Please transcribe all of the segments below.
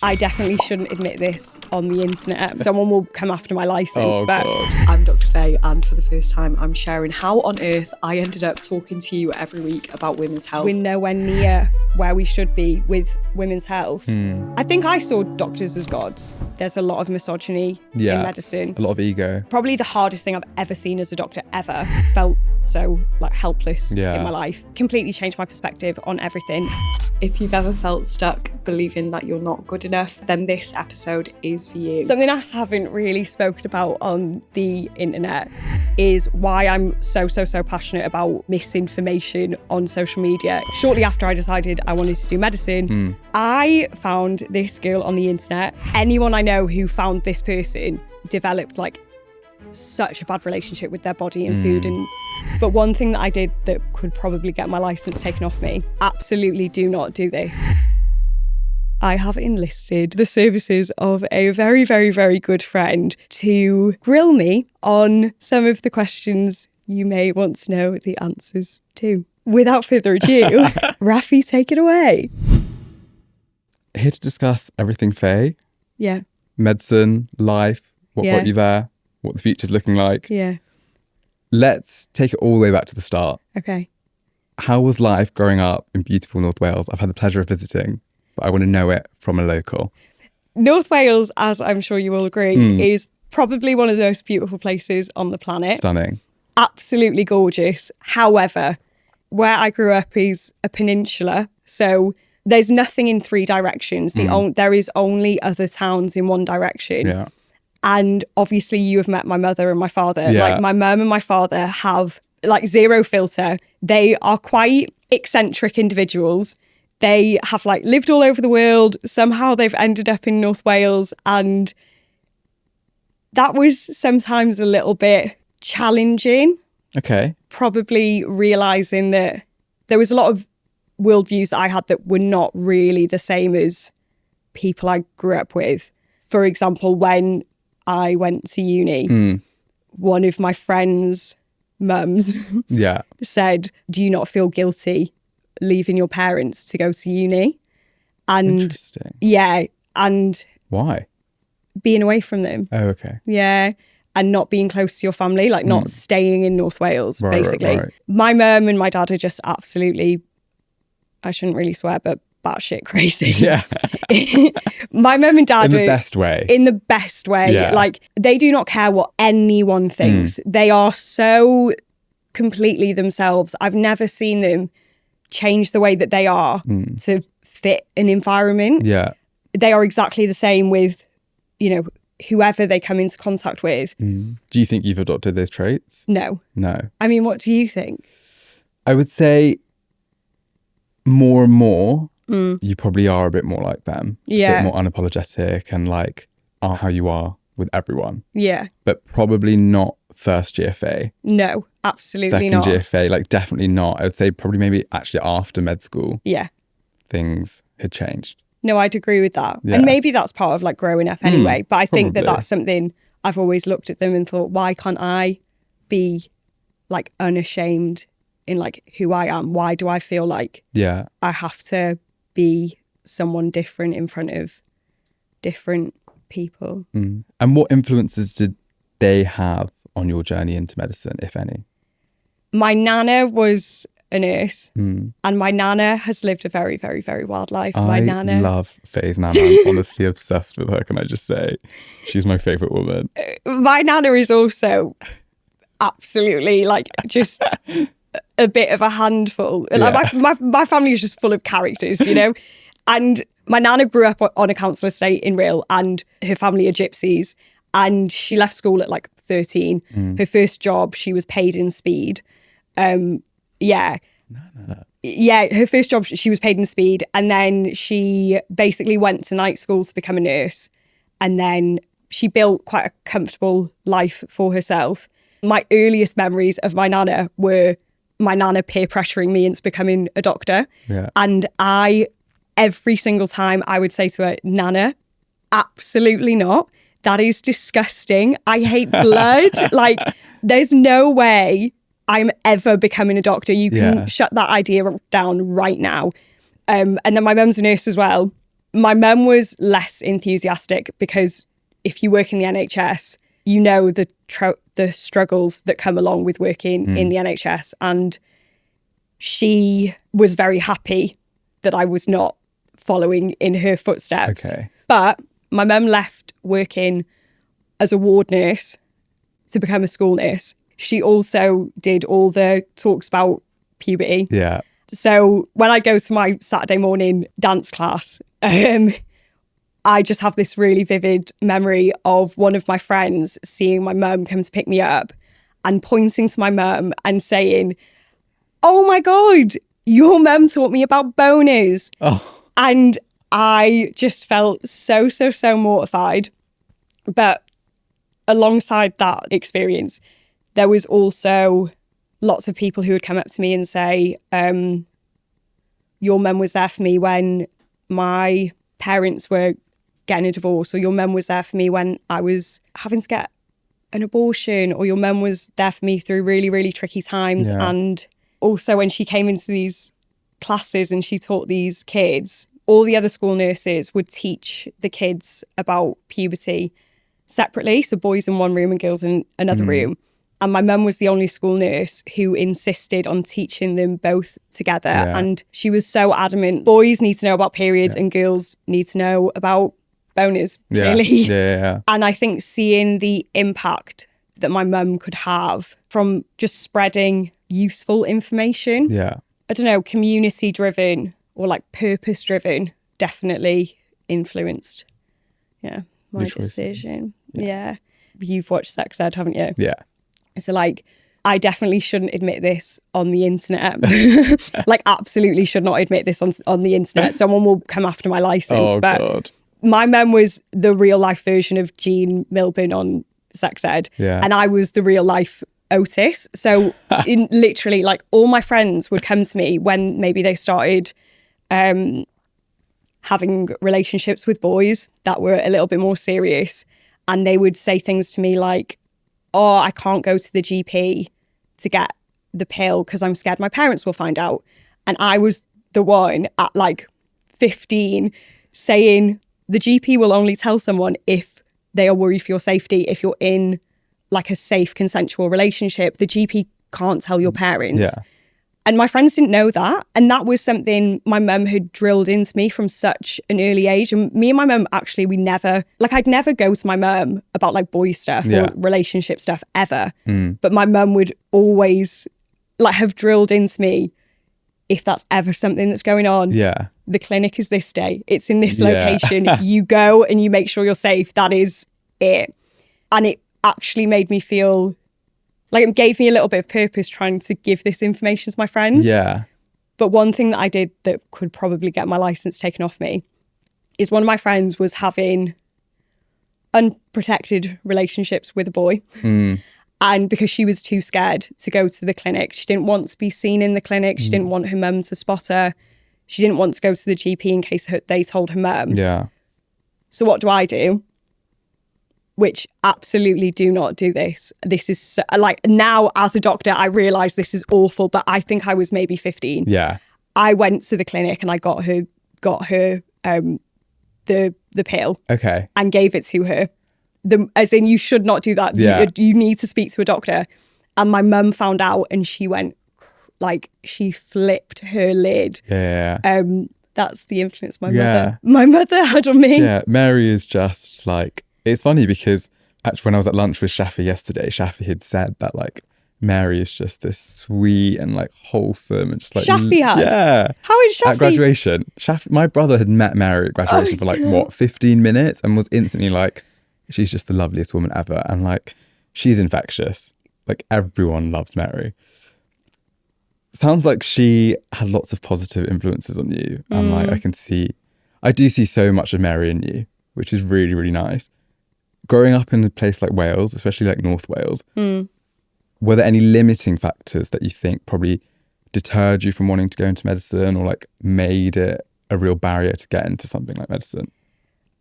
I definitely shouldn't admit this on the internet. Someone will come after my license, but God. I'm Dr. Faye, and for the first time, I'm sharing how on earth I ended up talking to you every week about women's health. we're nowhere near where we should be with women's health. I think I saw doctors as gods. There's a lot of misogyny in medicine. A lot of ego. Probably the hardest thing I've ever seen as a doctor ever. Felt so helpless in my life. Completely changed my perspective on everything. If you've ever felt stuck believing that you're not good enough, then this episode is for you. Something I haven't really spoken about on the internet is why I'm so passionate about misinformation on social media. Shortly after I decided I wanted to do medicine, I found this girl on the internet. Anyone I know who found this person developed such a bad relationship with their body and food. But one thing that I did that could probably get my license taken off me, absolutely do not do this. I have enlisted the services of a very, very, very good friend to grill me on some of the questions you may want to know the answers to. Without further ado, Rafi, take it away. Here to discuss everything Faye. Yeah. Medicine, life, what brought you there, what the future's looking like. Yeah. Let's take it all the way back to the start. Okay. How was life growing up in beautiful North Wales? I've had the pleasure of visiting, but I want to know it from a local. North Wales, as I'm sure you will agree, is probably one of the most beautiful places on the planet. Stunning. Absolutely gorgeous. However, where I grew up is a peninsula, so there's nothing in three directions. There is only other towns in one direction. Yeah. And obviously you have met my mother and my father. Yeah. My mum and my father have zero filter. They are quite eccentric individuals. They have lived all over the world. Somehow they've ended up in North Wales. And that was sometimes a little bit challenging. Okay. Probably realising that there was a lot of worldviews that I had that were not really the same as people I grew up with. For example, when I went to uni, one of my friends' mums said, "Do you not feel guilty leaving your parents to go to uni?" And interesting. Yeah, and why? Being away from them. Oh, okay. Yeah, and not being close to your family, not staying in North Wales, basically. Right. My mum and my dad are just absolutely, I shouldn't really swear, but batshit crazy. Yeah. My mum and dad in the best way. In the best way. Yeah. They do not care what anyone thinks. They are so completely themselves. I've never seen them change the way that they are to fit an environment. Yeah. They are exactly the same with, whoever they come into contact with. Do you think you've adopted those traits? No. I mean, what do you think? I would say more and more, you probably are a bit more like them. Yeah. A bit more unapologetic and are how you are with everyone. Yeah. But probably not first year Faye. No, absolutely Second not. year Faye, definitely not. I would say probably maybe actually after med school. Yeah. Things had changed. No, I'd agree with that. Yeah. And maybe that's part of growing up anyway. But I think that probably. that's something I've always looked at them and thought, why can't I be unashamed in who I am? Why do I feel I have to be someone different in front of different people? And what influences did they have on your journey into medicine, if any? My nana was a nurse and my nana has lived a very, very, very wild life. I love Faye's nana. I'm honestly obsessed with her, can I just say? She's my favourite woman. My nana is also absolutely just a bit of a handful. My family is just full of characters, And my nana grew up on a council estate in Rhyl and her family are gypsies. And she left school at 13. Her first job, she was paid in speed. Yeah, her first job, she was paid in speed. And then she basically went to night school to become a nurse. And then she built quite a comfortable life for herself. My earliest memories of my nana were my nana peer pressuring me into becoming a doctor. Yeah. And every single time I would say to her, "Nana, absolutely not. That is disgusting. I hate blood." There's no way I'm ever becoming a doctor. You can shut that idea down right now. And then my mum's a nurse as well. My mum was less enthusiastic because if you work in the NHS, you know the struggles that come along with working in the NHS. And she was very happy that I was not following in her footsteps. Okay. But my mum left working as a ward nurse to become a school nurse. She also did all the talks about puberty. Yeah. So when I go to my Saturday morning dance class, I just have this really vivid memory of one of my friends seeing my mum come to pick me up and pointing to my mum and saying, "Oh my God, your mum taught me about boners." Oh. And I just felt so mortified. But alongside that experience, there was also lots of people who would come up to me and say, your mum was there for me when my parents were getting a divorce, or your mum was there for me when I was having to get an abortion, or your mum was there for me through really tricky times. Yeah. And also when she came into these classes and she taught these kids, all the other school nurses would teach the kids about puberty separately. So boys in one room and girls in another room. And my mum was the only school nurse who insisted on teaching them both together. Yeah. And she was so adamant, boys need to know about periods and girls need to know about boners, really. Yeah. And I think seeing the impact that my mum could have from just spreading useful information, I don't know, community driven or like purpose driven, definitely influenced, my decision. Yeah. You've watched Sex Ed, haven't you? Yeah. So like, I definitely shouldn't admit this on the internet. Like, absolutely should not admit this on the internet. Someone will come after my license. Oh, but God. my mum was the real life version of Jean Milburn on Sex Ed. Yeah. And I was the real life Otis. So in literally like all my friends would come to me when maybe they started having relationships with boys that were a little bit more serious. And they would say things to me like, "Oh, I can't go to the GP to get the pill because I'm scared my parents will find out." And I was the one at like 15 saying the GP will only tell someone if they are worried for your safety. If you're in like a safe consensual relationship, the GP can't tell your parents. Yeah. And my friends didn't know that. And that was something my mum had drilled into me from such an early age. And me and my mum, actually, I'd never go to my mum about like boy stuff or relationship stuff ever. But my mum would always like have drilled into me, if that's ever something that's going on, the clinic is this day. It's in this location. You go and you make sure you're safe. That is it. And it actually made me feel like it gave me a little bit of purpose trying to give this information to my friends. Yeah. But one thing that I did that could probably get my license taken off me is one of my friends was having unprotected relationships with a boy. And because she was too scared to go to the clinic, she didn't want to be seen in the clinic. She didn't want her mum to spot her. She didn't want to go to the GP in case they told her mum. Yeah. So what do? Which absolutely do not do this. This is so, like, now as a doctor, I realise this is awful, but I think I was maybe 15. Yeah. I went to the clinic and I got her the pill. Okay. And gave it to her. As in, you should not do that. Yeah. You need to speak to a doctor. And my mum found out and she went, like, she flipped her lid. Yeah. That's the influence my mother had on me. Yeah, Mary is just like, it's funny because actually when I was at lunch with Shafi yesterday, Shafi had said that like Mary is just this sweet and like wholesome and just like Shafi had? Yeah. How is Shafi? At graduation. My brother had met Mary at graduation for like 15 minutes and was instantly like, she's just the loveliest woman ever. And like, she's infectious. Like everyone loves Mary. Sounds like she had lots of positive influences on you. And like, I do see so much of Mary in you, which is really, really nice. Growing up in a place like Wales, especially like North Wales, were there any limiting factors that you think probably deterred you from wanting to go into medicine or like made it a real barrier to get into something like medicine?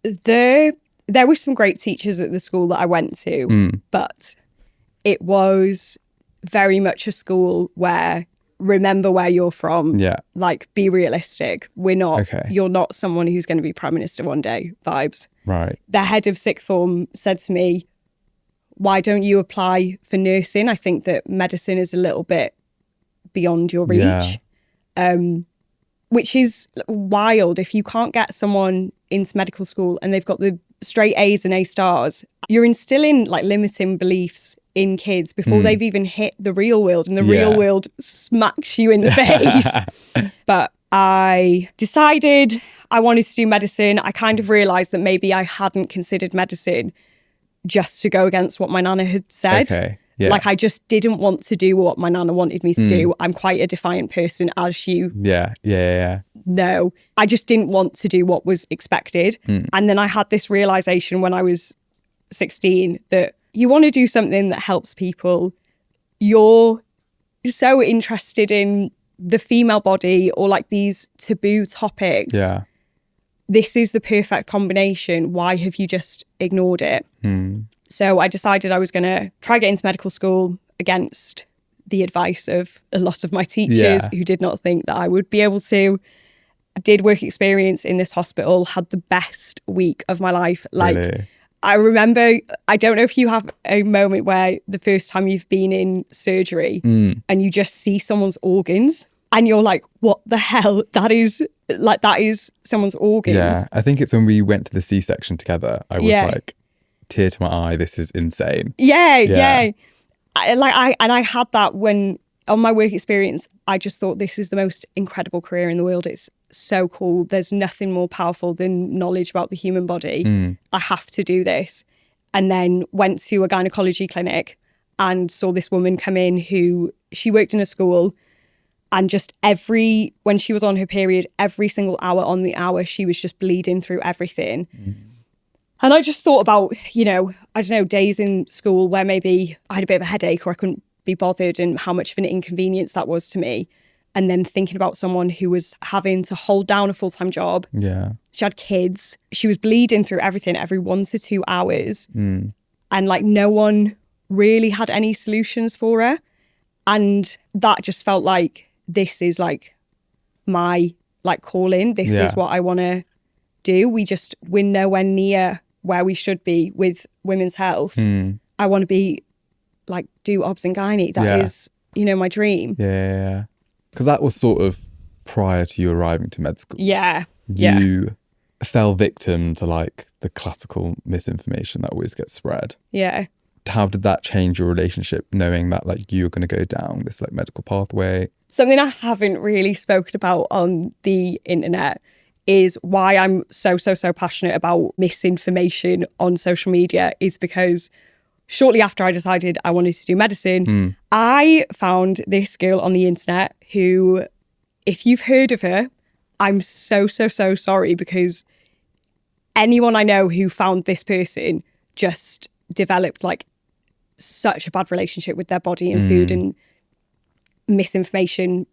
There were some great teachers at the school that I went to, but it was very much a school where remember where you're from. Yeah. Like, be realistic. Okay. You're not someone who's going to be Prime Minister one day vibes. Right. The head of sixth form said to me, why don't you apply for nursing? I think that medicine is a little bit beyond your reach. Yeah. Which is wild. If you can't get someone into medical school and they've got the straight A's and A stars, you're instilling like limiting beliefs in kids before they've even hit the real world, and the real world smacks you in the face. But I decided I wanted to do medicine. I kind of realised that maybe I hadn't considered medicine just to go against what my nana had said. Okay. Yeah. Like, I just didn't want to do what my nana wanted me to do. I'm quite a defiant person, as you know. I just didn't want to do what was expected. And then I had this realisation when I was 16 that you want to do something that helps people. You're so interested in the female body or like these taboo topics. Yeah. This is the perfect combination. Why have you just ignored it? So I decided I was going to try get into medical school against the advice of a lot of my teachers who did not think that I would be able to. I did work experience in this hospital, had the best week of my life. Like, Really? I remember, I don't know if you have a moment where the first time you've been in surgery and you just see someone's organs and you're like, what the hell? That is someone's organs. Yeah. I think it's when we went to the C-section together. I was like, tear to my eye, this is insane. Yeah. I had that when on my work experience. I just thought, this is the most incredible career in the world. It's so cool. There's nothing more powerful than knowledge about the human body. I have to do this. And then went to a gynecology clinic and saw this woman come in who, she worked in a school, and just when she was on her period, every single hour on the hour, she was just bleeding through everything. And I just thought about, I don't know, days in school where maybe I had a bit of a headache or I couldn't be bothered, and how much of an inconvenience that was to me. And then thinking about someone who was having to hold down a full-time job. Yeah. She had kids. She was bleeding through everything every 1 to 2 hours. And like, no one really had any solutions for her. And that just felt like, this is like my like calling. This is what I want to do. We're nowhere near where we should be with women's health. I want to be like, do obs and gynae. That is, my dream. Yeah. Because that was sort of prior to you arriving to med school. Yeah. You fell victim to like the classical misinformation that always gets spread. Yeah. How did that change your relationship, knowing that like you were going to go down this like medical pathway? Something I haven't really spoken about on the internet is why I'm so passionate about misinformation on social media, is because shortly after I decided I wanted to do medicine, I found this girl on the internet who, if you've heard of her, I'm so sorry, because anyone I know who found this person just developed like such a bad relationship with their body and food and misinformation,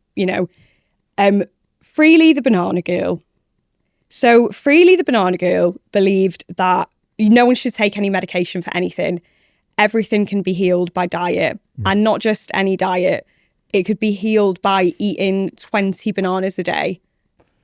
Freely the Banana Girl. So Freely the Banana Girl believed that no one should take any medication for anything. Everything can be healed by diet, and not just any diet. It could be healed by eating 20 bananas a day.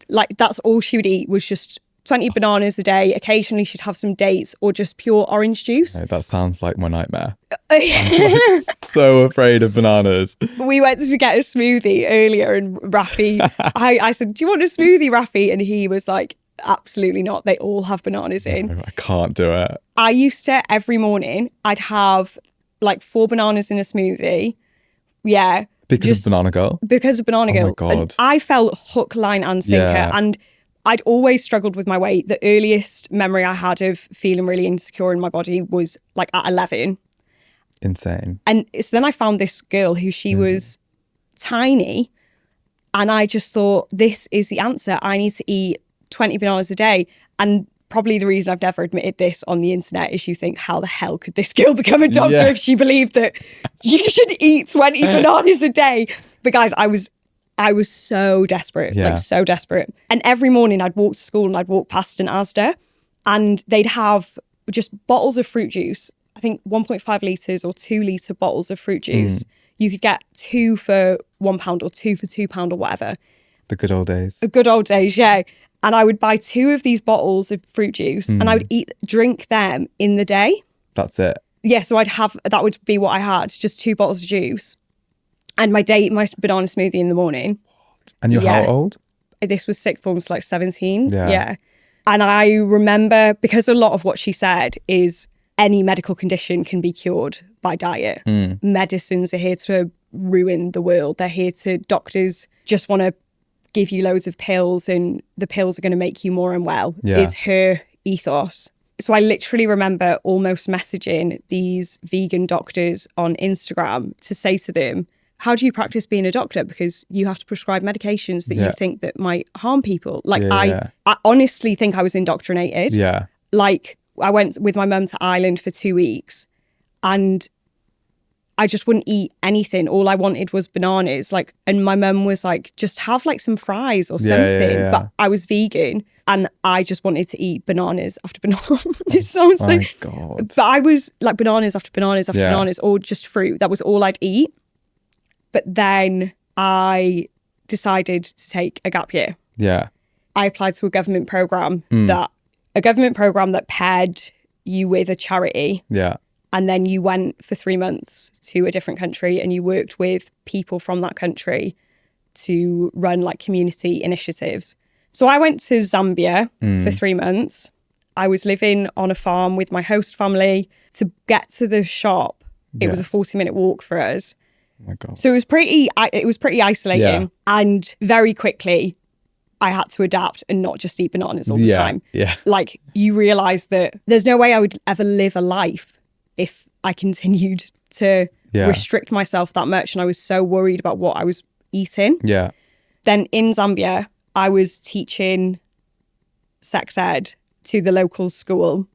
Like, that's all she would eat, was just 20 bananas a day. Occasionally she'd have some dates or just pure orange juice. No, that sounds like my nightmare. I'm so afraid of bananas. We went to get a smoothie earlier, and Rafi, I said, do you want a smoothie, Rafi? And he was like, absolutely not. They all have bananas in. No, I can't do it. I used to, every morning, I'd have like 4 bananas in a smoothie. Yeah. Because of Banana Girl? Because of Banana Girl. Oh my God. And I felt hook, line and sinker. Yeah. And I'd always struggled with my weight. The earliest memory I had of feeling really insecure in my body was like at 11. Insane. And so then I found this girl who she was tiny, and I just thought, this is the answer. I need to eat 20 bananas a day. And probably the reason I've never admitted this on the internet is you think, how the hell could this girl become a doctor if she believed that you should eat 20 bananas a day? But guys, I was so desperate, like so desperate. And every morning I'd walk to school and I'd walk past an Asda, and they'd have just bottles of fruit juice. I think 1.5 litres or 2 litre bottles of fruit juice. you could get 2 for £1 or 2 for £2 or whatever. The good old days. The good old days, yeah. And I would buy 2 of these bottles of fruit juice and I would drink them in the day. That's it. Yeah, so that would be what I had, just 2 bottles of juice. And my banana smoothie in the morning. And you're how old? This was 6th form, so like 17. Yeah. And I remember, because a lot of what she said is any medical condition can be cured by diet. Medicines are here to ruin the world. Doctors just want to give you loads of pills and the pills are going to make you more unwell, is her ethos. So I literally remember almost messaging these vegan doctors on Instagram to say to them, how do you practice being a doctor? Because you have to prescribe medications that you think that might harm people. Like I honestly think I was indoctrinated. Yeah. Like I went with my mum to Ireland for 2 weeks and I just wouldn't eat anything. All I wanted was bananas. Like, and my mum was like, just have like some fries or something. Yeah. But I was vegan and I just wanted to eat bananas after bananas. It sounds like, God. but I was like bananas after bananas after bananas, or just fruit. That was all I'd eat. But then I decided to take a gap year. Yeah. I applied to a government program that paired you with a charity. Yeah. And then you went for 3 months to a different country and you worked with people from that country to run like community initiatives. So I went to Zambia for 3 months. I was living on a farm with my host family. To get to the shop, it was a 40-minute walk for us. Oh my God. So it was pretty isolating. Yeah. And very quickly, I had to adapt and not just eat bananas all the time. Yeah. Like you realise that there's no way I would ever live a life if I continued to restrict myself that much. And I was so worried about what I was eating. Yeah. Then in Zambia, I was teaching sex ed to the local school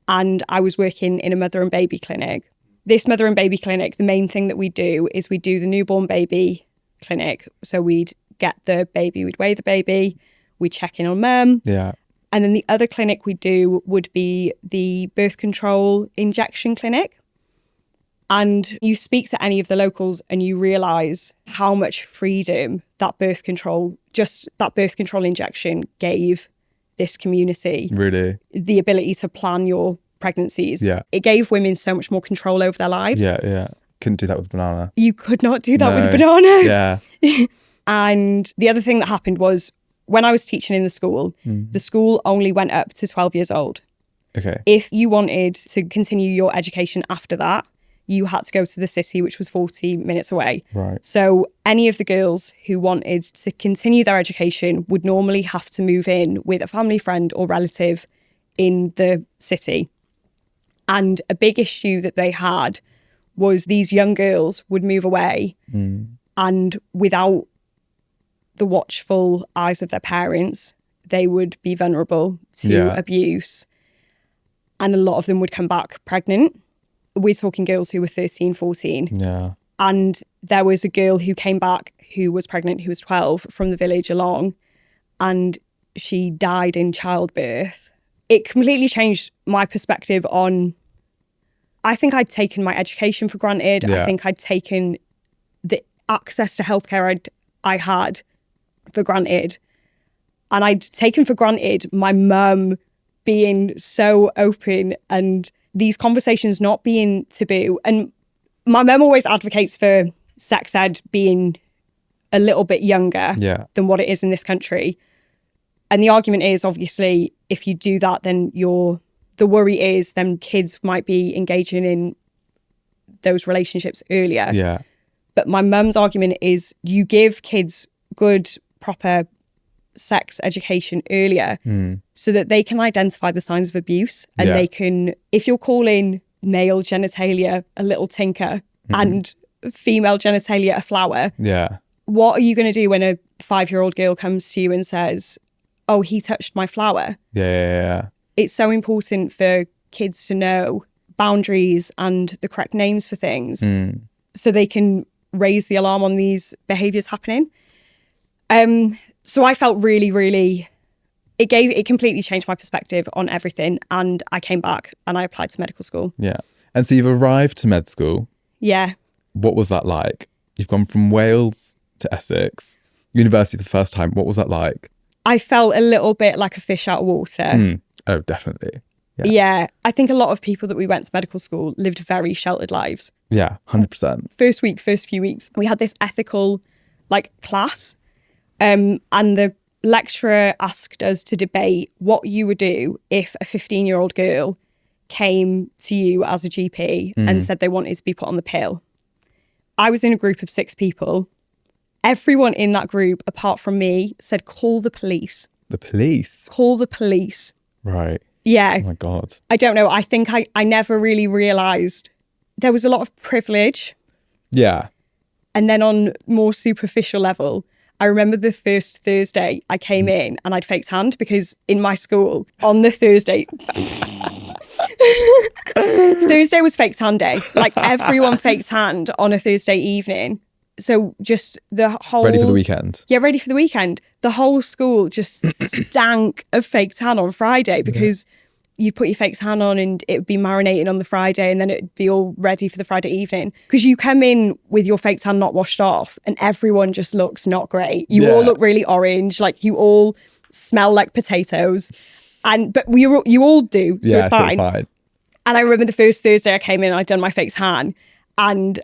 and I was working in a mother and baby clinic. This mother and baby clinic, the main thing that we do is we do the newborn baby clinic. So we'd get the baby, we'd weigh the baby, we'd check in on mum. Yeah. And then the other clinic we do would be the birth control injection clinic. And you speak to any of the locals and you realise how much freedom that birth control injection gave this community. Really? The ability to plan your pregnancies. Yeah. It gave women so much more control over their lives. Yeah. Couldn't do that with banana. You could not do that with banana. Yeah. And the other thing that happened was when I was teaching in the school only went up to 12 years old. Okay. If you wanted to continue your education after that, you had to go to the city, which was 40 minutes away. Right. So any of the girls who wanted to continue their education would normally have to move in with a family friend or relative in the city. And a big issue that they had was these young girls would move away and without the watchful eyes of their parents, they would be vulnerable to abuse. And a lot of them would come back pregnant. We're talking girls who were 13, 14. Yeah. And there was a girl who came back who was pregnant, who was 12 from the village along, and she died in childbirth. It completely changed my perspective on, I think I'd taken my education for granted. Yeah. I think I'd taken the access to healthcare I had for granted. And I'd taken for granted my mum being so open and these conversations not being taboo. And my mum always advocates for sex ed being a little bit younger than what it is in this country. And the argument is, obviously, if you do that, then the worry is then kids might be engaging in those relationships earlier. Yeah. But my mum's argument is you give kids good, proper sex education earlier so that they can identify the signs of abuse and they can, if you're calling male genitalia a little tinker and female genitalia a flower, what are you going to do when a 5-year-old girl comes to you and says, oh, he touched my flower? Yeah. It's so important for kids to know boundaries and the correct names for things so they can raise the alarm on these behaviours happening. So I felt really, it completely changed my perspective on everything. And I came back and I applied to medical school. Yeah. And so you've arrived to med school. Yeah. what was that like? You've gone from Wales to Essex, university for the first time. What was that like? I felt a little bit like a fish out of water. Oh, definitely. Yeah. I think a lot of people that we went to medical school lived very sheltered lives. Yeah, 100%. First few weeks, we had this ethical class, and the lecturer asked us to debate what you would do if a 15-year-old girl came to you as a GP and said they wanted to be put on the pill. I was in a group of 6 people. Everyone in that group, apart from me, said, call the police. The police? Call the police. Right. Yeah. Oh my God. I don't know. I think I never really realised there was a lot of privilege. Yeah. And then on more superficial level, I remember the first Thursday I came in and I'd faked hand because in my school on the Thursday was faked hand day. Like everyone faked hand on a Thursday evening. So just the whole... Ready for the weekend. Yeah, ready for the weekend. The whole school just stank of faked tan on Friday because you put your faked tan on and it would be marinating on the Friday and then it'd be all ready for the Friday evening. Because you come in with your faked tan not washed off and everyone just looks not great. You all look really orange, like you all smell like potatoes. But you all do, so it's fine. And I remember the first Thursday I came in, I'd done my faked tan and...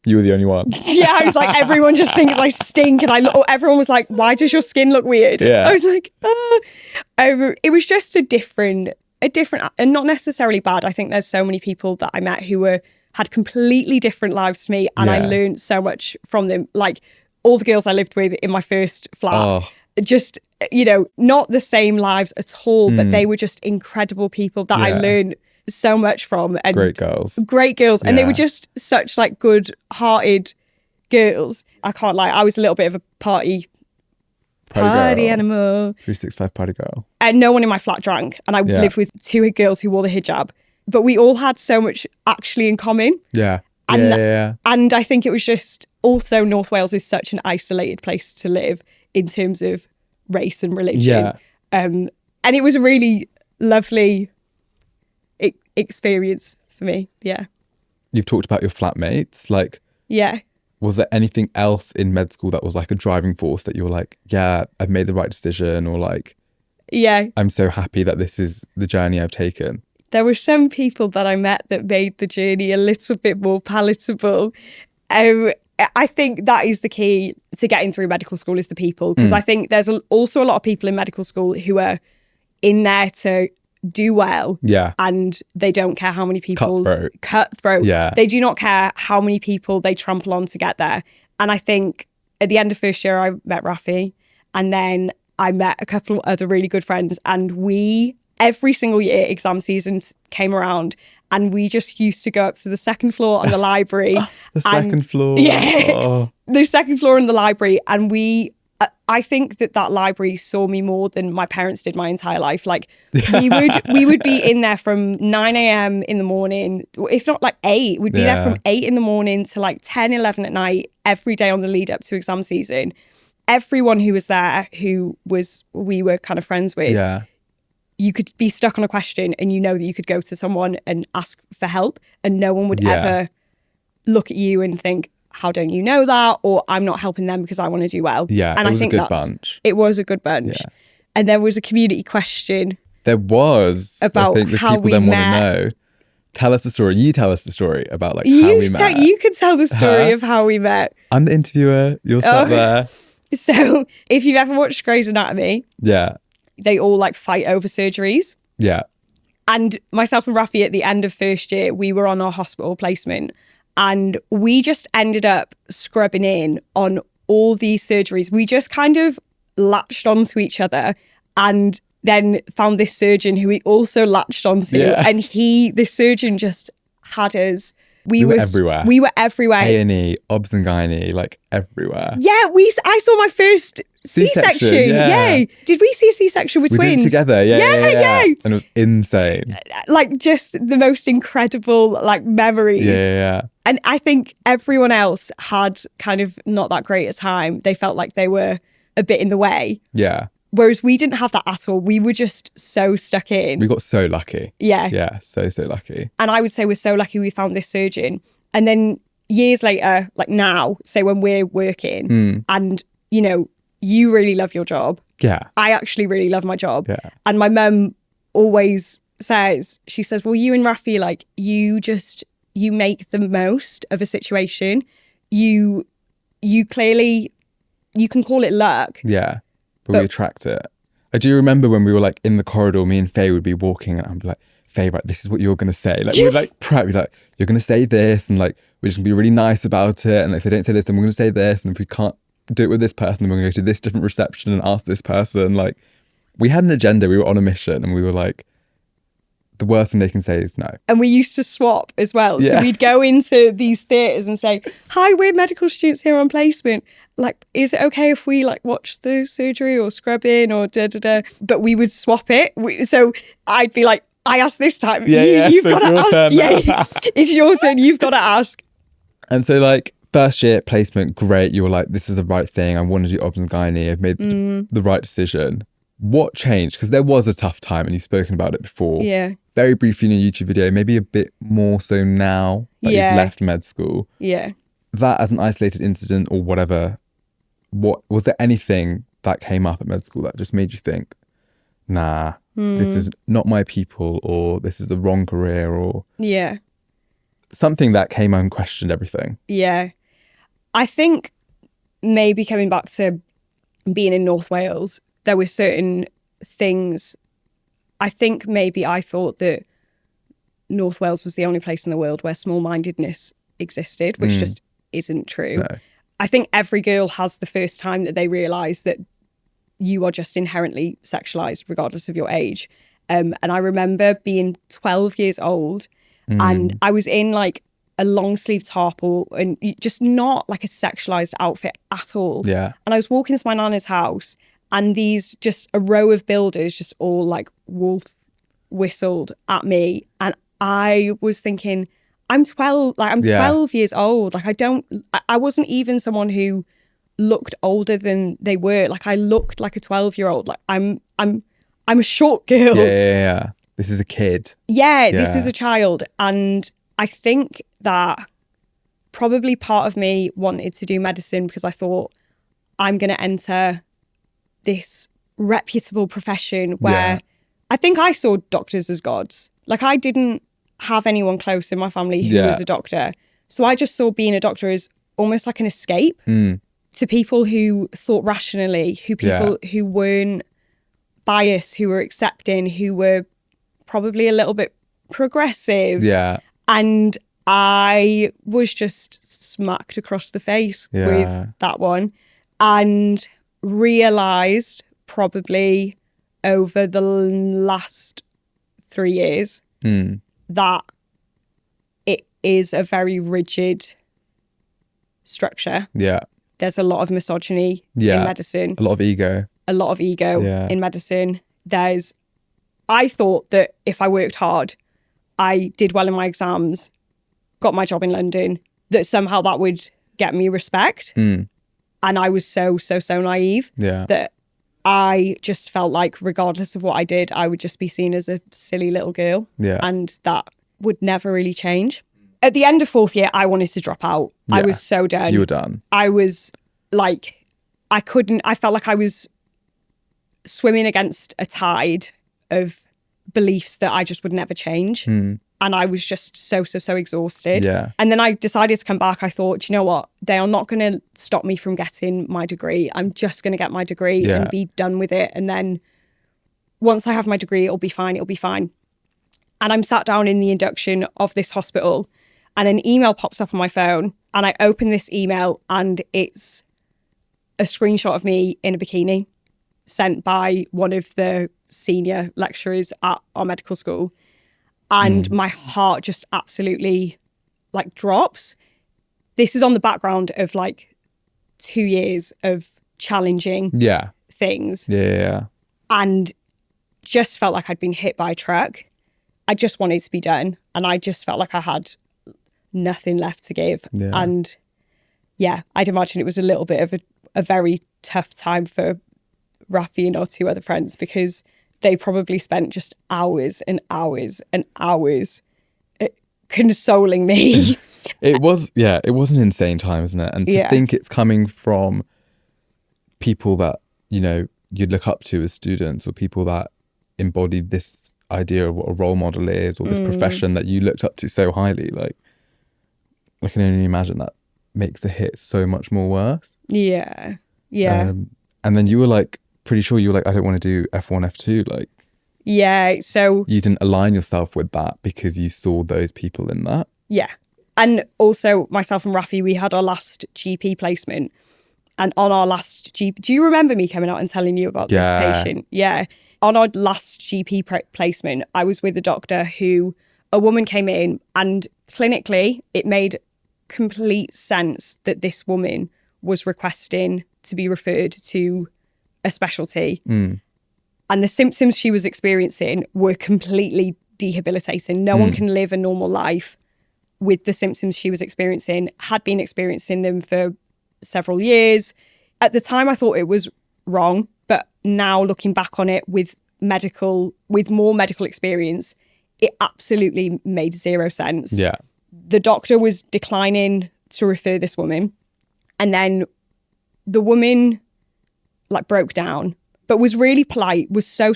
You were the only one. Yeah, I was like, everyone just thinks I stink. And everyone was like, why does your skin look weird? Yeah. I was like, it was just a different, and not necessarily bad. I think there's so many people that I met who had completely different lives to me. And I learned so much from them. Like all the girls I lived with in my first flat, just, not the same lives at all, but they were just incredible people that I learned so much from. And great girls. And they were just such like good hearted girls. I can't lie, I was a little bit of a party animal. 365 party girl. And no one in my flat drank. And I lived with 2 girls who wore the hijab. But we all had so much actually in common. And I think it was just also North Wales is such an isolated place to live in terms of race and religion. And it was a really lovely experience for me. You've talked about your flatmates, like was there anything else in med school that was like a driving force that you were like, I've made the right decision, or like I'm so happy that this is the journey I've taken? There were some people that I met that made the journey a little bit more palatable. I think that is the key to getting through medical school is the people, because I think there's also a lot of people in medical school who are in there to do well, and they don't care how many people cutthroat. They do not care how many people they trample on to get there. And I think at the end of first year I met Rafi, and then I met a couple of other really good friends, and we every single year exam season came around and we just used to go up to the second floor on the library. The second floor the second floor in the library, and I think that library saw me more than my parents did my entire life. Like we would be in there from 9 a.m. in the morning, if not like 8. We'd be there from 8 in the morning to like 10, 11 at night every day on the lead up to exam season. Everyone who was there we were kind of friends with, you could be stuck on a question and that you could go to someone and ask for help and no one would ever look at you and think, how don't you know that? Or I'm not helping them because I want to do well. And I think it was a good bunch. And there was a community question. There was about how we met. Want to know. Tell us the story. You tell us the story about like how we met. You could tell the story of how we met. I'm the interviewer. You're sat there. So if you've ever watched Grey's Anatomy, they all like fight over surgeries. And myself and Rafi at the end of first year, we were on our hospital placement. And we just ended up scrubbing in on all these surgeries. We just kind of latched onto each other and then found this surgeon who we also latched onto. And this surgeon just had us. We were everywhere. We were everywhere. A&E, obs and gynae, like everywhere. I saw my first C-section. Did we see a C-section with twins? We did it together. Yeah. And it was insane. Like just the most incredible like memories. And I think everyone else had kind of not that great a time. They felt like they were a bit in the way. Whereas we didn't have that at all. We were just so stuck in. We got so lucky. Yeah, so lucky. And I would say we're so lucky we found this surgeon. And then, years later, like now, say when we're working and, you know, you really love your job. Yeah. I actually really love my job. Yeah. And my mum always she says, well, you and Rafi, like, you make the most of a situation. You clearly, you can call it luck. Yeah. But we attract it. I do remember when we were like in the corridor, me and Faye would be walking and I'd be like, Faye, right, this is what you're going to say. Like, we'd like prep, we'd like, you're going to say this, and like, we're just going to be really nice about it. And if they don't say this, then we're going to say this. And if we can't do it with this person, then we're going to go to this different reception and ask this person. Like, we had an agenda, we were on a mission, and we were like, the worst thing they can say is no. And we used to swap as well. Yeah. So we'd go into these theatres and say, hi, we're medical students here on placement. Like, is it okay if we like watch the surgery or scrub in or da-da-da? But we would swap it. So I'd be like, I asked this time. You've so got to ask. turn. Yeah, it's your turn. You've got to ask. And so like first year placement, great. You were like, this is the right thing. I want to do obs and gynae. I've made the right decision. What changed? Because there was a tough time and you've spoken about it before. Yeah. Very briefly in a YouTube video, maybe a bit more so now that you've left med school. Yeah. That as an isolated incident or whatever, what was there anything that came up at med school that just made you think, nah, this is not my people, or this is the wrong career, or something that came and questioned everything? Yeah. I think maybe coming back to being in North Wales, there were certain things. I think maybe I thought that North Wales was the only place in the world where small-mindedness existed, which just isn't true. No. I think every girl has the first time that they realise that you are just inherently sexualised regardless of your age. And I remember being 12 years old and I was in like a long sleeve top and just not like a sexualised outfit at all. Yeah. And I was walking to my nana's house and these just a row of builders just all like wolf whistled at me. And I was thinking, I'm 12, like I'm 12 years old. Like I wasn't even someone who looked older than they were. Like I looked like a 12-year-old. Like I'm a short girl. Yeah. This is a kid. Yeah, this is a child. And I think that probably part of me wanted to do medicine because I thought I'm going to enter this reputable profession where I think I saw doctors as gods. Like I didn't have anyone close in my family who was a doctor. So I just saw being a doctor as almost like an escape to people who thought rationally, who weren't biased, who were accepting, who were probably a little bit progressive. Yeah. And I was just smacked across the face with that one and realised probably over the last 3 years that it is a very rigid structure. Yeah. There's a lot of misogyny in medicine. A lot of ego. A lot of ego in medicine. I thought that if I worked hard, I did well in my exams, got my job in London, that somehow that would get me respect. And I was so naive that I just felt like regardless of what I did, I would just be seen as a silly little girl. Yeah. And that would never really change. At the end of 4th year, I wanted to drop out. Yeah. I was so done. You were done. I was like, I felt like I was swimming against a tide of beliefs that I just would never change. And I was just so exhausted. Yeah. And then I decided to come back. I thought, do you know what? They are not going to stop me from getting my degree. I'm just going to get my degree and be done with it. And then once I have my degree, it'll be fine. It'll be fine. And I'm sat down in the induction of this hospital and an email pops up on my phone. And I open this email and it's a screenshot of me in a bikini sent by one of the senior lecturers at our medical school. And my heart just absolutely like drops. This is on the background of like 2 years of challenging things. Yeah. And just felt like I'd been hit by a truck. I just wanted to be done. And I just felt like I had nothing left to give. Yeah. And I'd imagine it was a little bit of a very tough time for Rafi and our 2 other friends because they probably spent just hours and hours and hours consoling me It was an insane time, isn't it? And to think it's coming from people that, you know, you'd look up to as students, or people that embody this idea of what a role model is, or this profession that you looked up to so highly. Like, I can only imagine that makes the hit so much more worse. Yeah. And then you were like, pretty sure you were like, I don't want to do F1, F2. Like, yeah. So you didn't align yourself with that because you saw those people in that. Yeah. And also myself and Rafi, we had our last GP placement. And on our last GP, do you remember me coming out and telling you about this patient? Yeah. On our last GP placement, I was with a doctor a woman came in, and clinically it made complete sense that this woman was requesting to be referred to a specialty. And the symptoms she was experiencing were completely debilitating. No one can live a normal life with the symptoms she was experiencing, had been experiencing them for several years. At the time, I thought it was wrong, but now looking back on it with more medical experience, it absolutely made zero sense. Yeah. The doctor was declining to refer this woman, and then the woman like broke down, but was really polite, was so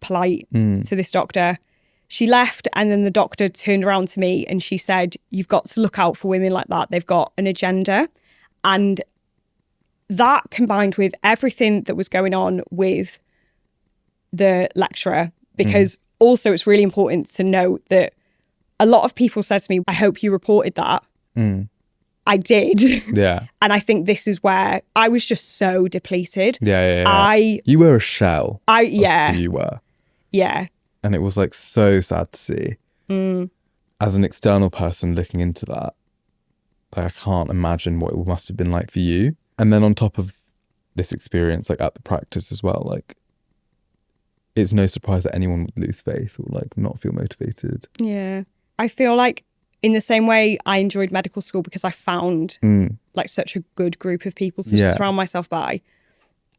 polite to this doctor. She left, and then the doctor turned around to me and she said, "You've got to look out for women like that. They've got an agenda." And that, combined with everything that was going on with the lecturer, because also it's really important to note that a lot of people said to me, "I hope you reported that." I did. Yeah. And I think this is where I was just so depleted. Yeah. You were a shell. Of who you were. Yeah. And it was like so sad to see. As an external person looking into that, like, I can't imagine what it must have been like for you. And then on top of this experience, like at the practice as well, like, it's no surprise that anyone would lose faith or like not feel motivated. Yeah. I feel like in the same way I enjoyed medical school because I found like such a good group of people to surround myself by.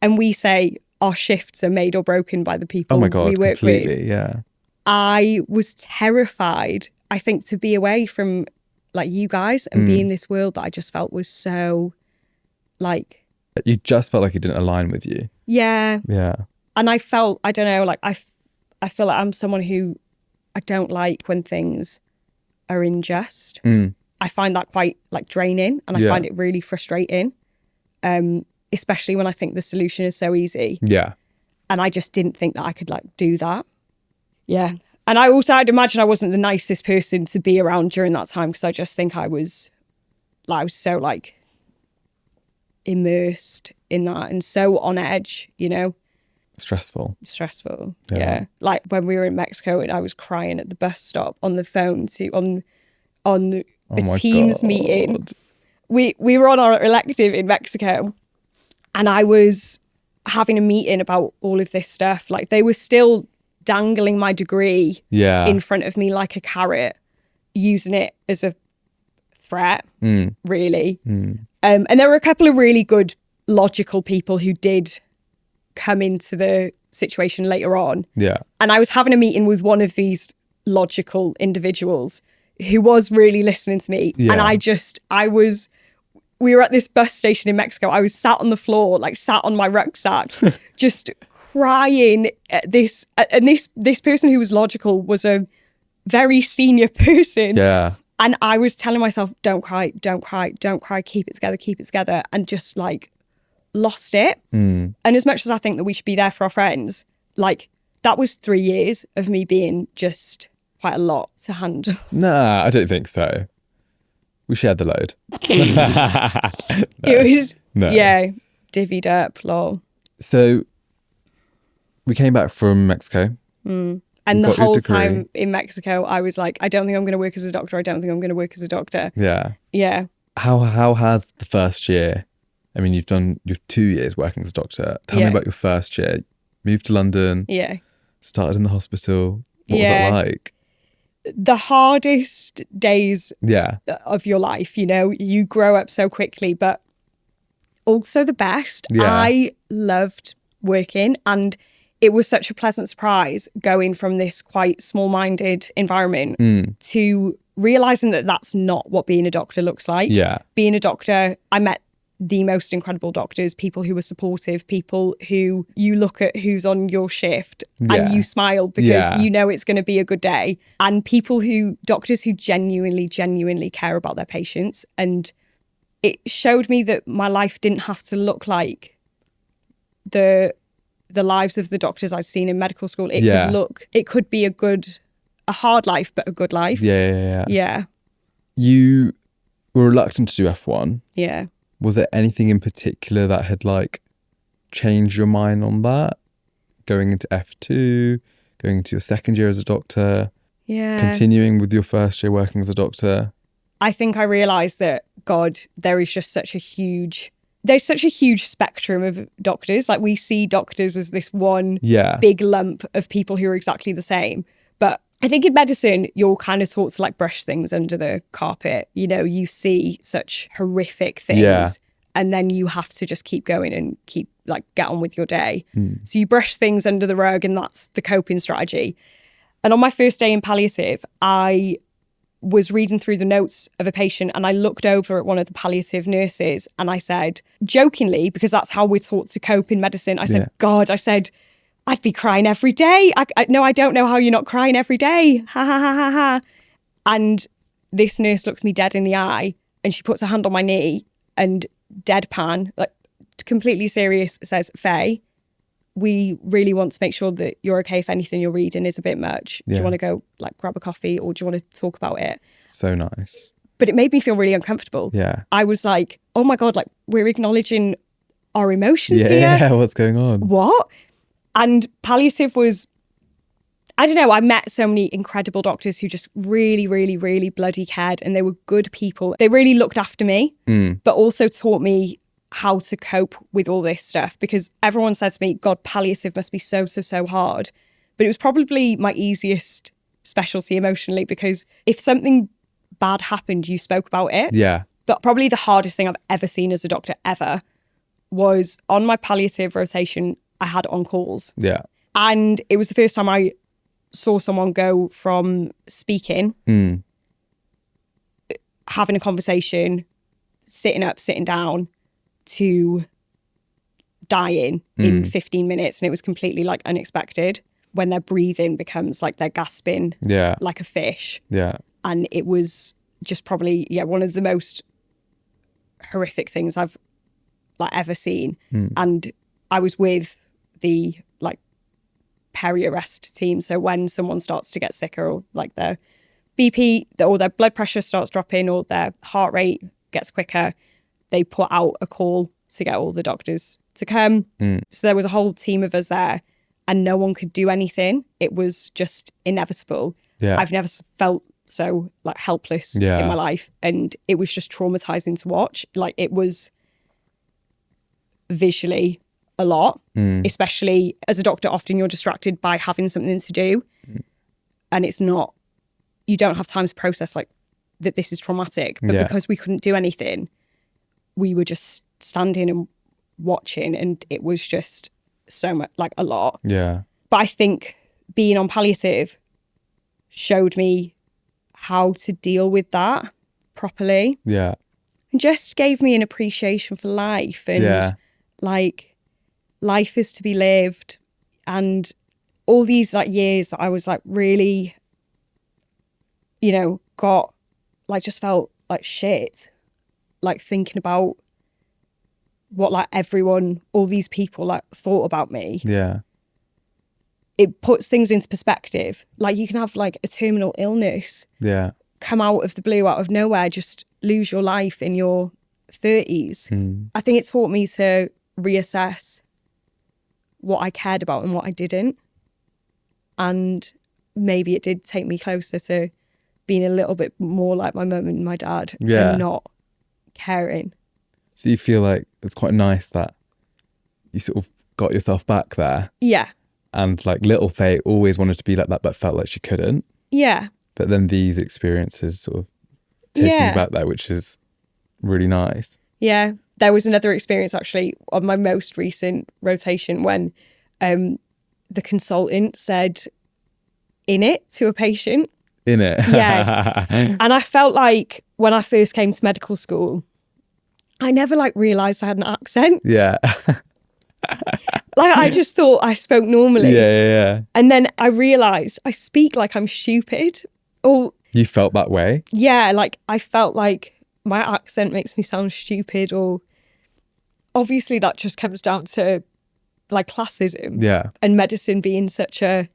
And we say our shifts are made or broken by the people we work with. Yeah. I was terrified, I think, to be away from like you guys and be in this world that I just felt was so like... You just felt like it didn't align with you. Yeah. Yeah. And I felt, I don't know, like I feel like I'm someone who I don't like when things are unjust. I find that quite like draining, and I find it really frustrating, especially when I think the solution is so easy. Yeah. And I just didn't think that I could like do that. Yeah. And I'd imagine I wasn't the nicest person to be around during that time, because I just think I was so like immersed in that and so on edge, you know. Stressful. Yeah. Like when we were in Mexico and I was crying at the bus stop on the phone on a Teams meeting. We were on our elective in Mexico, and I was having a meeting about all of this stuff. Like, they were still dangling my degree in front of me like a carrot, using it as a threat, really. And there were a couple of really good, logical people who did come into the situation later on. Yeah. And I was having a meeting with one of these logical individuals who was really listening to me. Yeah. And we were at this bus station in Mexico. I was sat on the floor, like sat on my rucksack, just crying at this. And this person who was logical was a very senior person. Yeah. And I was telling myself, don't cry, keep it together. And just like lost it. And as much as I think that we should be there for our friends, like that was 3 years of me being just quite a lot to handle. Nah, I don't think so. We shared the load. It was, yeah, divvied up, lol. So we came back from Mexico. And the whole time in Mexico, I was like, I don't think I'm going to work as a doctor. Yeah. Yeah. How has the first year, I mean, you've done your 2 years working as a doctor. Tell me about your first year. Moved to London. Yeah. Started in the hospital. What was that like? The hardest days of your life, you know, you grow up so quickly, but also the best. Yeah. I loved working, and it was such a pleasant surprise going from this quite small-minded environment to realising that that's not what being a doctor looks like. Yeah. Being a doctor, I met the most incredible doctors, people who were supportive, people who you look at who's on your shift and you smile because you know it's going to be a good day. And doctors who genuinely care about their patients. And it showed me that my life didn't have to look like the lives of the doctors I'd seen in medical school. It could be a hard life, but a good life. Yeah. You were reluctant to do F1. Yeah. Was there anything in particular that had like changed your mind on that? Going into F2, going into your second year as a doctor, continuing with your first year working as a doctor? I think I realised that, God, there's such a huge spectrum of doctors. Like we see doctors as this one big lump of people who are exactly the same. But I think in medicine, you're kind of taught to like brush things under the carpet. You know, you see such horrific things and then you have to just keep going and get on with your day. So you brush things under the rug and that's the coping strategy. And on my first day in palliative, I was reading through the notes of a patient and I looked over at one of the palliative nurses and I said, jokingly, because that's how we're taught to cope in medicine, I said, God, I'd be crying every day. No, I don't know how you're not crying every day. Ha, ha, ha, ha, ha. And this nurse looks me dead in the eye and she puts her hand on my knee and deadpan, like completely serious, says, Faye, we really want to make sure that you're okay if anything you're reading is a bit much. Do you want to go like grab a coffee or do you want to talk about it? So nice. But it made me feel really uncomfortable. Yeah. I was like, oh my God, like we're acknowledging our emotions here. Yeah, what's going on? What? And palliative was, I don't know, I met so many incredible doctors who just really bloody cared and they were good people. They really looked after me, but also taught me how to cope with all this stuff because everyone said to me, God, palliative must be so hard. But it was probably my easiest specialty emotionally because if something bad happened, you spoke about it. Yeah. But probably the hardest thing I've ever seen as a doctor ever was on my palliative rotation, I had on-calls. Yeah. And it was the first time I saw someone go from speaking, having a conversation, sitting up, sitting down, to dying in 15 minutes. And it was completely like unexpected when their breathing becomes like they're gasping like a fish. Yeah. And it was just probably, one of the most horrific things I've like ever seen. And I was with the like peri-arrest team. So when someone starts to get sicker or like their BP or their blood pressure starts dropping or their heart rate gets quicker, they put out a call to get all the doctors to come. So there was a whole team of us there and no one could do anything. It was just inevitable. Yeah. I've never felt so like helpless in my life. And it was just traumatizing to watch. Like it was visually a lot, especially as a doctor, often you're distracted by having something to do. And you don't have time to process like that this is traumatic. But because we couldn't do anything, we were just standing and watching and it was just so much, like a lot. Yeah. But I think being on palliative showed me how to deal with that properly. Yeah. And just gave me an appreciation for life and like life is to be lived. And all these like years that I was like really, got like just felt like shit, like thinking about what like everyone, all these people like thought about me. Yeah. It puts things into perspective. Like you can have like a terminal illness come out of the blue, out of nowhere, just lose your life in your 30s. I think it taught me to reassess what I cared about and what I didn't. And maybe it did take me closer to being a little bit more like my mum and my dad and not caring. So you feel like it's quite nice that you sort of got yourself back there. Yeah. And like little Faye always wanted to be like that, but felt like she couldn't. Yeah. But then these experiences sort of taking you back there, which is really nice. Yeah. There was another experience actually on my most recent rotation when the consultant said in it to a patient. In it. Yeah. And I felt like when I first came to medical school, I never like realised I had an accent. Yeah. Like I just thought I spoke normally. Yeah. And then I realised I speak like I'm stupid. Or You felt that way? yeah, like I felt like my accent makes me sound stupid, or obviously that just comes down to like classism. Yeah. And medicine being such a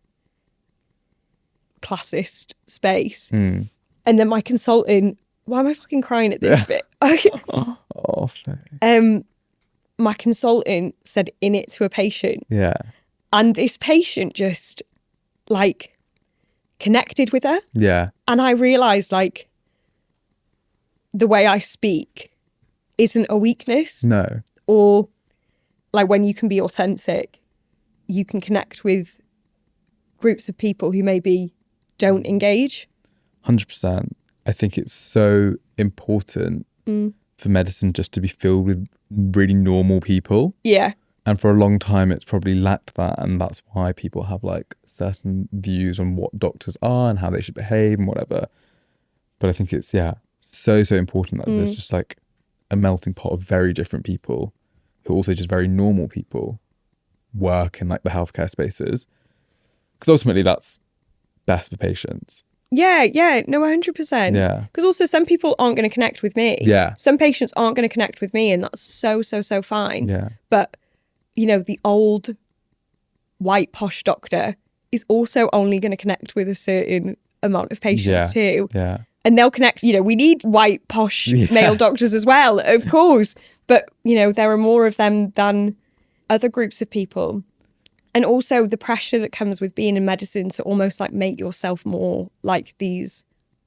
classist space. Mm. And then my consultant, why am I fucking crying at this bit? Oh, My consultant said in it to a patient, yeah. and this patient just like connected with her. Yeah. And I realised like the way I speak isn't a weakness. No. Or like when you can be authentic, you can connect with groups of people who maybe don't engage. 100%. I think it's so important for medicine just to be filled with really normal people. Yeah. And for a long time, it's probably lacked that. And that's why people have like certain views on what doctors are and how they should behave and whatever. But I think it's, so important that there's just like a melting pot of very different people who are also just very normal people work in like the healthcare spaces. Because ultimately that's best for patients. Yeah, no, 100%. Yeah. Because also some people aren't going to connect with me. Yeah. Some patients aren't going to connect with me, and that's so fine. Yeah. But, you know, the old white posh doctor is also only going to connect with a certain amount of patients too. Yeah. And they'll connect, you know, we need white posh male doctors as well, of course. But, you know, there are more of them than other groups of people. And also the pressure that comes with being in medicine to almost like make yourself more like these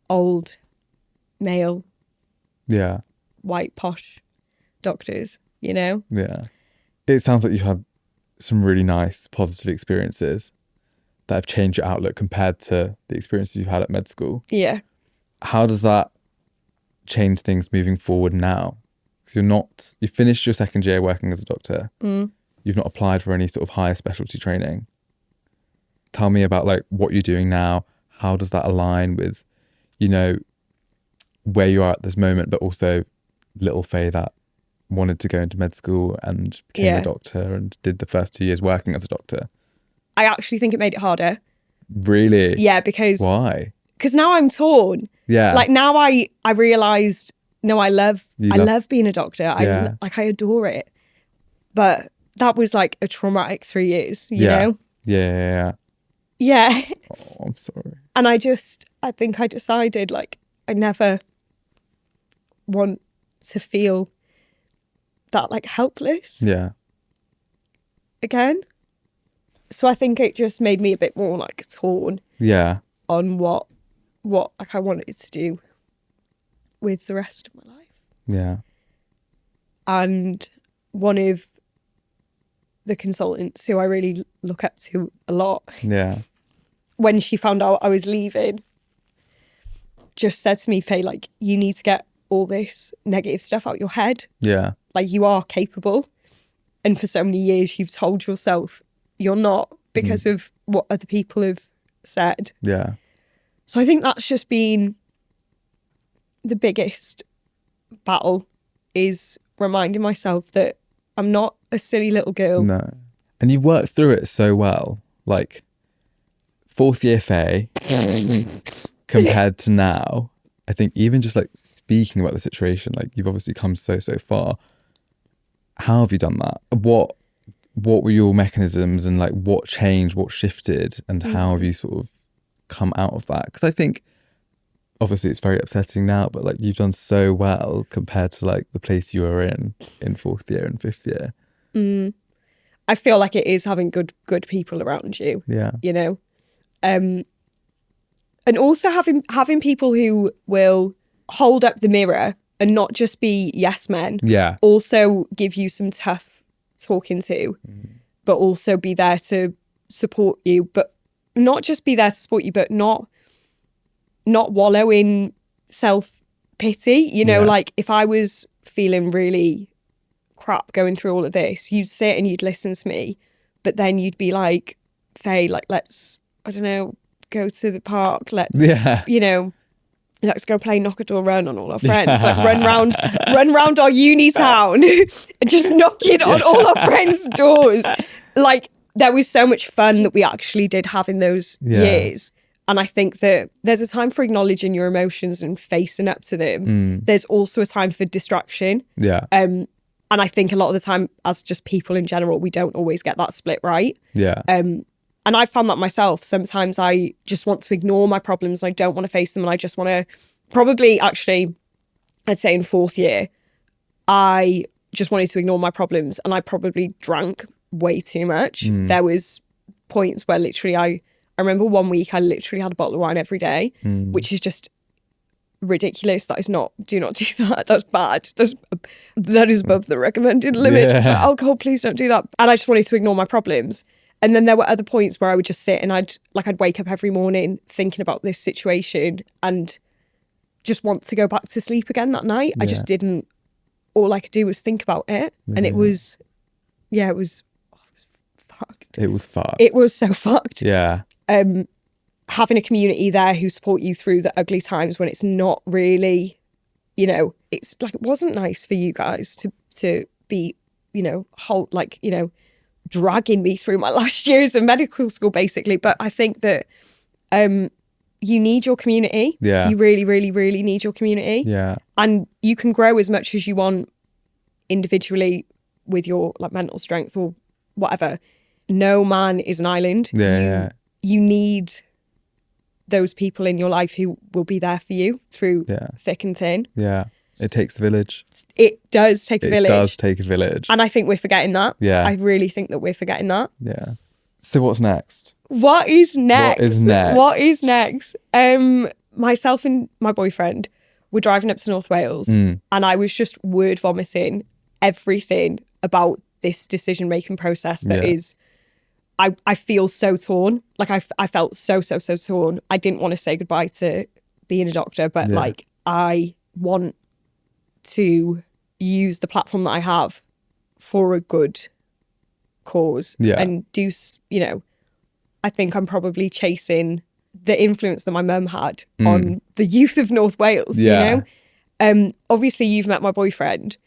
old male Yeah. white posh doctors, you know? Yeah. It sounds like you've had some really nice positive experiences that have changed your outlook compared to the experiences you've had at med school. Yeah. How does that change things moving forward now? Because you finished your second year working as a doctor. You've not applied for any sort of higher specialty training. Tell me about like what you're doing now. How does that align with, you know, where you are at this moment, but also little Faye that wanted to go into med school and became a doctor and did the first 2 years working as a doctor? I actually think it made it harder. Really? Yeah, because Why? Because now I'm torn. Yeah. Like now I realised, no, I love being a doctor. Yeah. I adore it. But that was like a traumatic 3 years, you know? Yeah. Yeah. Oh, I'm sorry. And I think I decided like I never want to feel that like helpless again. So I think it just made me a bit more like torn on what like I wanted to do with the rest of my life. Yeah. And one of the consultants who I really look up to a lot, when she found out I was leaving, just said to me, Faye, like, you need to get all this negative stuff out your head. Yeah. Like, you are capable. And for so many years, you've told yourself you're not because of what other people have said. Yeah. So I think that's just been the biggest battle, is reminding myself that I'm not a silly little girl. No. And you've worked through it so well. Like, fourth year Faye compared to now, I think even just like speaking about the situation, like you've obviously come so far. How have you done that? What were your mechanisms and like what changed, what shifted, and how have you sort of come out of that? Because I think obviously it's very upsetting now, but like you've done so well compared to like the place you were in fourth year and fifth year. I feel like it is having good people around you. Yeah. You know? And also having people who will hold up the mirror and not just be yes men. Yeah. Also give you some tough talking to, but also be there to support you, but not just be there to support you, but not wallow in self-pity. You know, like if I was feeling really crap going through all of this, you'd sit and you'd listen to me, but then you'd be like, Faye, like, let's, I don't know, go to the park. Let's, you know, let's go play knock a door run on all our friends. Like run round our uni town and just knocking on all our friends' doors. Like there was so much fun that we actually did have in those years. And I think that there's a time for acknowledging your emotions and facing up to them. There's also a time for distraction. Yeah. And I think a lot of the time, as just people in general, we don't always get that split right. Yeah. And I found that myself. Sometimes I just want to ignore my problems. I don't want to face them. And I just want to probably actually, I'd say in 4th year, I just wanted to ignore my problems. And I probably drank way too much. There was points where literally I remember one week I literally had a bottle of wine every day, which is just ridiculous. That is not, do not do that. That's bad. That is above the recommended limit for alcohol. Please don't do that. And I just wanted to ignore my problems. And then there were other points where I would just sit and I'd wake up every morning thinking about this situation and just want to go back to sleep again that night. I just didn't, all I could do was think about it. And it was fucked. It was fucked. It was so fucked. Yeah. Having a community there who support you through the ugly times when it's not really, you know, it's like, it wasn't nice for you guys to be, you know, dragging me through my last years of medical school, basically. But I think that you need your community. Yeah. You really, really, really need your community. Yeah. And you can grow as much as you want individually with your like mental strength or whatever. No man is an island. You need those people in your life who will be there for you through thick and thin. Yeah. It takes a village. It does take a village. It does take a village. And I think we're forgetting that. Yeah. I really think that we're forgetting that. Yeah. So what's next? What is next? What is next? Myself and my boyfriend were driving up to North Wales and I was just word vomiting everything about this decision-making process that is, I feel so torn. Like I felt so torn. I didn't want to say goodbye to being a doctor, but like I want to use the platform that I have for a good cause and do, you know, I think I'm probably chasing the influence that my mum had on the youth of North Wales, you know? Obviously you've met my boyfriend.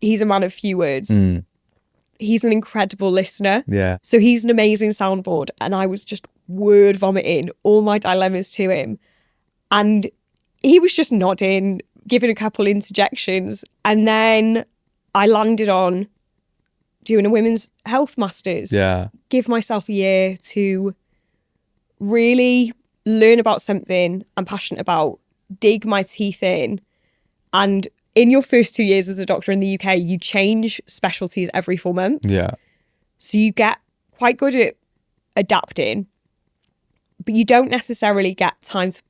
He's a man of few words. He's an incredible listener. Yeah. So he's an amazing soundboard. And I was just word vomiting all my dilemmas to him. And he was just nodding, giving a couple interjections. And then I landed on doing a women's health masters. Yeah. Give myself a year to really learn about something I'm passionate about, dig my teeth in. And in your first 2 years as a doctor in the UK, you change specialties every 4 months. Yeah. So you get quite good at adapting, but you don't necessarily get time to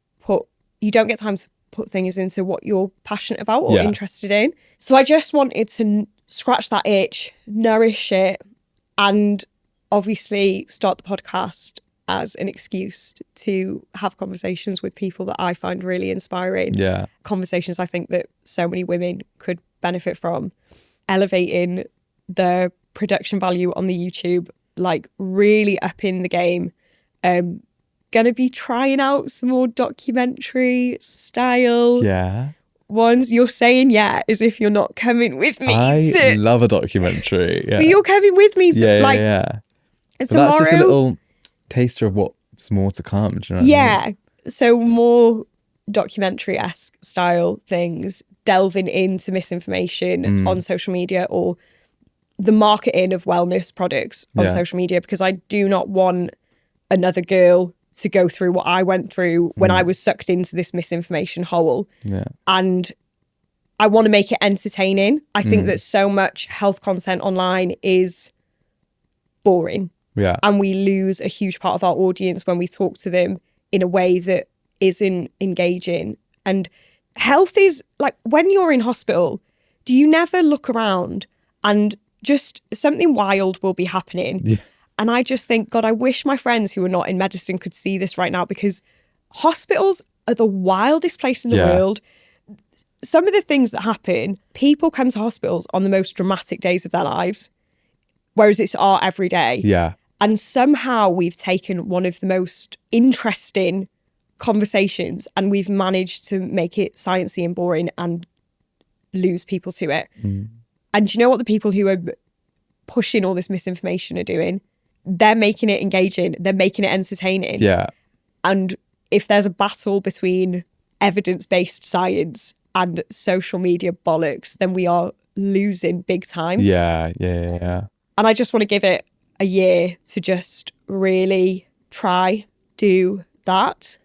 put things into what you're passionate about or interested in. So I just wanted to scratch that itch, nourish it, and obviously start the podcast as an excuse to have conversations with people that I find really inspiring. Yeah. Conversations I think that so many women could benefit from. Elevating the production value on the YouTube, like really upping the game. Gonna be trying out some more documentary style ones. You're saying as if you're not coming with me. I love a documentary. Yeah. But you're coming with me. Tomorrow. But that's just a little taster of what's more to come. Do you know what I mean? So more documentary-esque style things, delving into misinformation on social media or the marketing of wellness products on social media, because I do not want another girl to go through what I went through when I was sucked into this misinformation hole. Yeah. And I want to make it entertaining. I think that so much health content online is boring. Yeah. And we lose a huge part of our audience when we talk to them in a way that isn't engaging. And health is like, when you're in hospital, do you never look around and just something wild will be happening? Yeah. And I just think, God, I wish my friends who are not in medicine could see this right now, because hospitals are the wildest place in the world. Some of the things that happen, people come to hospitals on the most dramatic days of their lives, whereas it's our everyday. Yeah. And somehow we've taken one of the most interesting conversations and we've managed to make it sciencey and boring and lose people to it. And do you know what the people who are pushing all this misinformation are doing? They're making it engaging. They're making it entertaining. Yeah. And if there's a battle between evidence-based science and social media bollocks, then we are losing big time. Yeah. And I just want to give it a year to just really try, do that,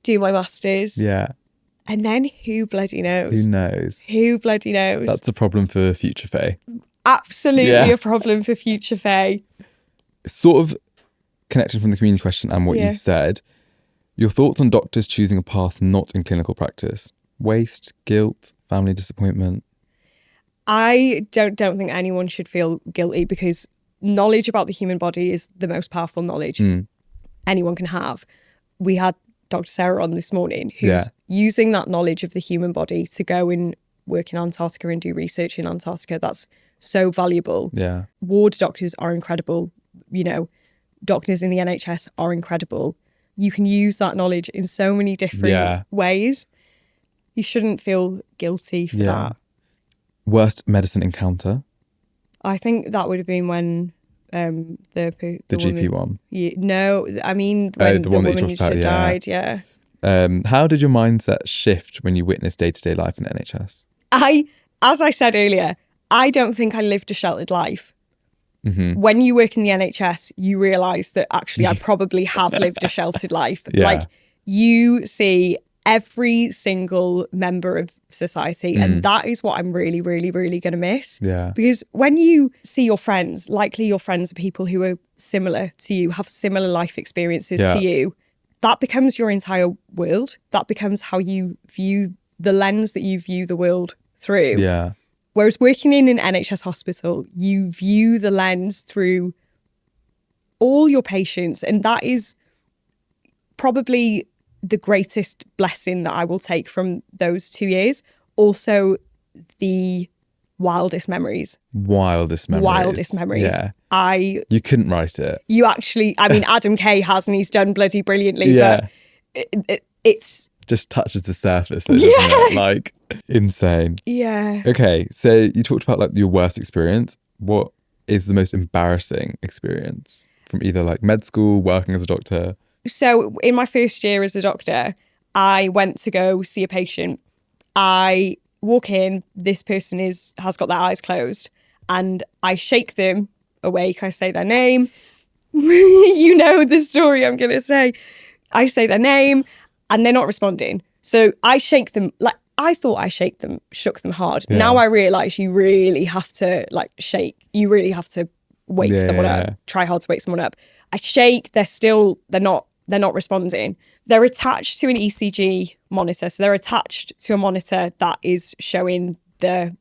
do my masters. Yeah. And then who bloody knows? Who knows? Who bloody knows? That's a problem for future Faye. Absolutely a problem for future Faye. Sort of connecting from the community question and what you've said, your thoughts on doctors choosing a path not in clinical practice? Waste, guilt, family disappointment? I don't think anyone should feel guilty because knowledge about the human body is the most powerful knowledge anyone can have. We had Dr. Sarah on this morning who's using that knowledge of the human body to go and work in Antarctica and do research in Antarctica. That's so valuable. Yeah. Ward doctors are incredible. You know, doctors in the NHS are incredible. You can use that knowledge in so many different ways. You shouldn't feel guilty for that. Worst medicine encounter? I think that would have been when the GP one. No, I mean when the woman who died. Yeah. How did your mindset shift when you witnessed day-to-day life in the NHS? As I said earlier, I don't think I lived a sheltered life. When you work in the NHS, you realise that actually I probably have lived a sheltered life. Like you see every single member of society and that is what I'm really, really, really going to miss. Yeah. Because when you see your friends, likely your friends are people who are similar to you, have similar life experiences to you, that becomes your entire world. That becomes how you view the lens that you view the world through. Yeah. Whereas working in an NHS hospital, you view the lens through all your patients. And that is probably the greatest blessing that I will take from those 2 years. Also, the wildest memories. Wildest memories. Yeah. You couldn't write it. You actually, I mean, Adam Kay has and he's done bloody brilliantly, but it's... just touches the surface, doesn't it? Like, insane. Yeah. Okay, so you talked about like your worst experience. What is the most embarrassing experience from either like med school, working as a doctor? So in my first year as a doctor, I went to go see a patient. I walk in, this person has got their eyes closed and I shake them awake. I say their name. You know the story I'm going to say. I say their name and they're not responding. So I shake them, like I thought I shook them hard. Yeah. Now I realise you really have to like shake. You really have to wake someone up, try hard to wake someone up. I shake, they're not responding. They're attached to an ECG monitor. So they're attached to a monitor that is showing the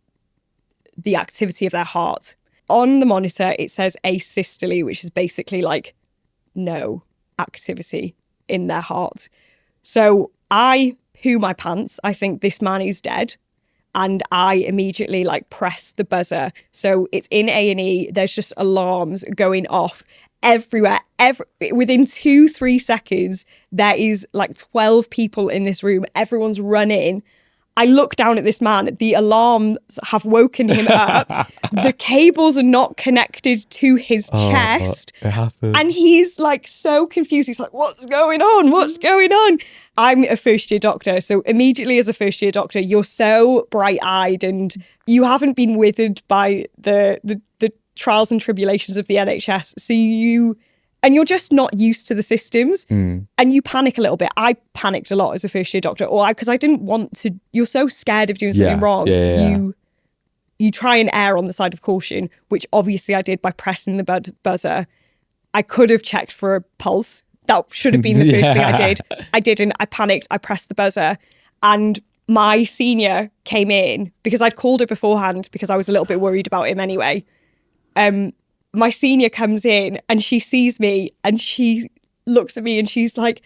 activity of their heart. On the monitor, it says asystole, which is basically like no activity in their heart. So I poo my pants. I think this man is dead. And I immediately like press the buzzer. So it's in A&E. There's just alarms going off everywhere. Within 2-3 seconds, there is like 12 people in this room. Everyone's running. I look down at this man. The alarms have woken him up. The cables are not connected to his chest. It happened. And he's like so confused. He's like, what's going on? What's going on? I'm a first year doctor. So immediately as a first year doctor, you're so bright eyed and you haven't been withered by the trials and tribulations of the NHS. So you're just not used to the systems and you panic a little bit. I panicked a lot as a first year doctor because I didn't want to, you're so scared of doing something wrong. You try and err on the side of caution, which obviously I did by pressing the buzzer. I could have checked for a pulse. That should have been the first thing I did. I didn't. I panicked. I pressed the buzzer and my senior came in because I'd called her beforehand because I was a little bit worried about him anyway. My senior comes in and she sees me and she looks at me and she's like,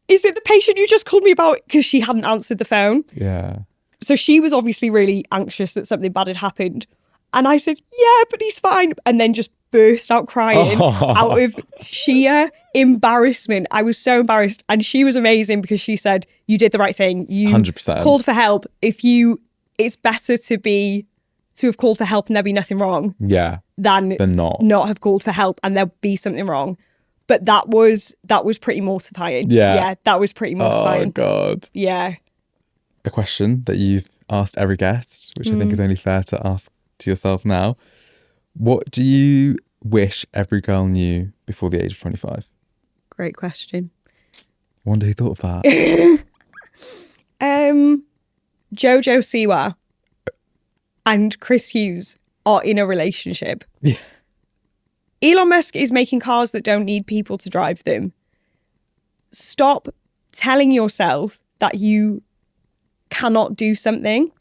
is it the patient you just called me about? Because she hadn't answered the phone. Yeah. So she was obviously really anxious that something bad had happened. And I said, yeah, but he's fine. And then just burst out crying Oh. out of sheer embarrassment. I was so embarrassed. And she was amazing because she said, you did the right thing. You 100%. called for help. It's better to have called for help and there be nothing wrong Yeah. than not have called for help and there be something wrong. But that was pretty mortifying. Yeah. Yeah, that was pretty mortifying. Oh, God. Yeah. A question that you've asked every guest, which I think is only fair to ask to yourself now. What do you wish every girl knew before the age of 25? Great question. I wonder who thought of that. Jojo Siwa and Chris Hughes are in a relationship. Yeah. Elon Musk is making cars that don't need people to drive them. Stop telling yourself that you cannot do something.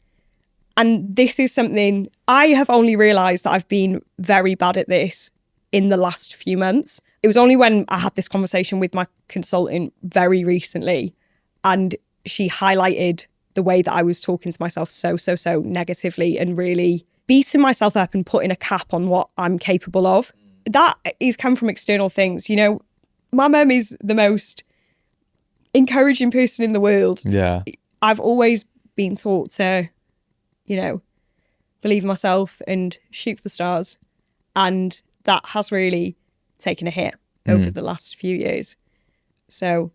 And this is something I have only realised that I've been very bad at this in the last few months. It was only when I had this conversation with my consultant very recently and she highlighted the way that I was talking to myself so negatively and really beating myself up and putting a cap on what I'm capable of. That is come from external things. You know, my mum is the most encouraging person in the world. Yeah. I've always been taught to, you know, believe in myself and shoot for the stars. And that has really taken a hit over the last few years. So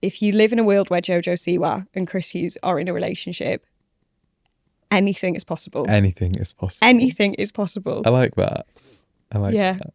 if you live in a world where Jojo Siwa and Chris Hughes are in a relationship, anything is possible. Anything is possible. Anything is possible. I like that. I like Yeah. that.